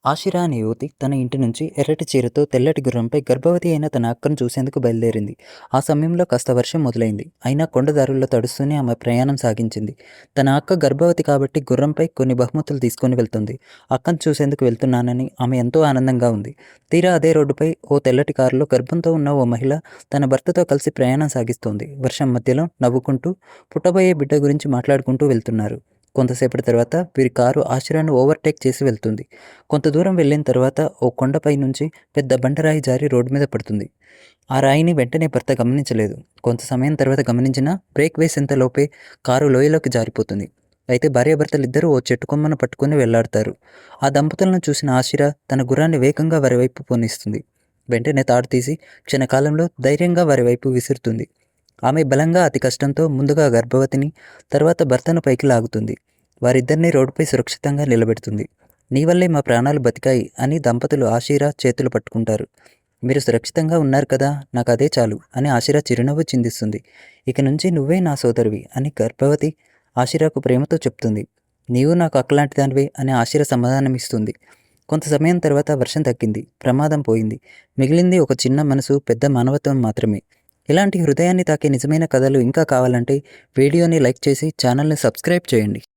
ఆషిరా అనే యువతి తన ఇంటి నుంచి ఎర్రటి చీరతో తెల్లటి గుర్రంపై గర్భవతి అయిన తన అక్కను చూసేందుకు బయలుదేరింది. ఆ సమయంలో కాస్త వర్షం మొదలైంది. అయినా కొండదారుల్లో తడుస్తూనే ఆమె ప్రయాణం సాగించింది. తన అక్క గర్భవతి కాబట్టి గుర్రంపై కొన్ని బహుమతులు తీసుకుని వెళ్తుంది. అక్కను చూసేందుకు వెళ్తున్నానని ఆమె ఎంతో ఆనందంగా ఉంది. తీరా అదే రోడ్డుపై ఓ తెల్లటి కారులో గర్భంతో ఉన్న ఓ మహిళ తన భర్తతో కలిసి ప్రయాణం సాగిస్తోంది. వర్షం మధ్యలో నవ్వుకుంటూ పుట్టబోయే బిడ్డ గురించి మాట్లాడుకుంటూ వెళ్తున్నారు. కొంతసేపటి తర్వాత వీరి కారు ఆశిరాను ఓవర్టేక్ చేసి వెళ్తుంది. కొంత దూరం వెళ్ళిన తర్వాత ఓ కొండపై నుంచి పెద్ద బండరాయి జారి రోడ్డు మీద పడుతుంది. ఆ రాయిని వెంటనే భర్త గమనించలేదు. కొంత సమయం తర్వాత గమనించినా బ్రేక్ వేసేంతలోపే కారు లోయలోకి జారిపోతుంది. అయితే భార్యాభర్తలిద్దరూ ఓ చెట్టు కొమ్మను పట్టుకుని వెళ్లాడతారు. ఆ దంపతులను చూసిన ఆశిర తన గుర్రాన్ని వేగంగా వారి వైపు పోనిస్తుంది. వెంటనే తాడు తీసి క్షణకాలంలో ధైర్యంగా వారి వైపు విసురుతుంది. ఆమె బలంగా అతి కష్టంతో ముందుగా గర్భవతిని, తర్వాత భర్తను పైకి లాగుతుంది. వారిద్దరినీ రోడ్డుపై సురక్షితంగా నిలబెడుతుంది. నీ వల్లే మా ప్రాణాలు బతికాయి అని దంపతులు ఆషిరా చేతులు పట్టుకుంటారు. మీరు సురక్షితంగా ఉన్నారు కదా, నాకు అదే చాలు అని ఆషిరా చిరునవ్వు చిందిస్తుంది. ఇక నుంచి నువ్వే నా సోదరివి అని గర్భవతి ఆషిరాకు ప్రేమతో చెప్తుంది. నీవు నాకు అక్కలాంటి దానివే అని ఆషిర సమాధానమిస్తుంది. కొంత సమయం తర్వాత వర్షం తగ్గింది. ప్రమాదం పోయింది. మిగిలింది ఒక చిన్న మనసు, పెద్ద మానవత్వం మాత్రమే. ఇలాంటి హృదయాన్ని తాకే నిజమైన కథలు ఇంకా కావాలంటే వీడియోని లైక్ చేసి ఛానల్ని సబ్స్క్రైబ్ చేయండి.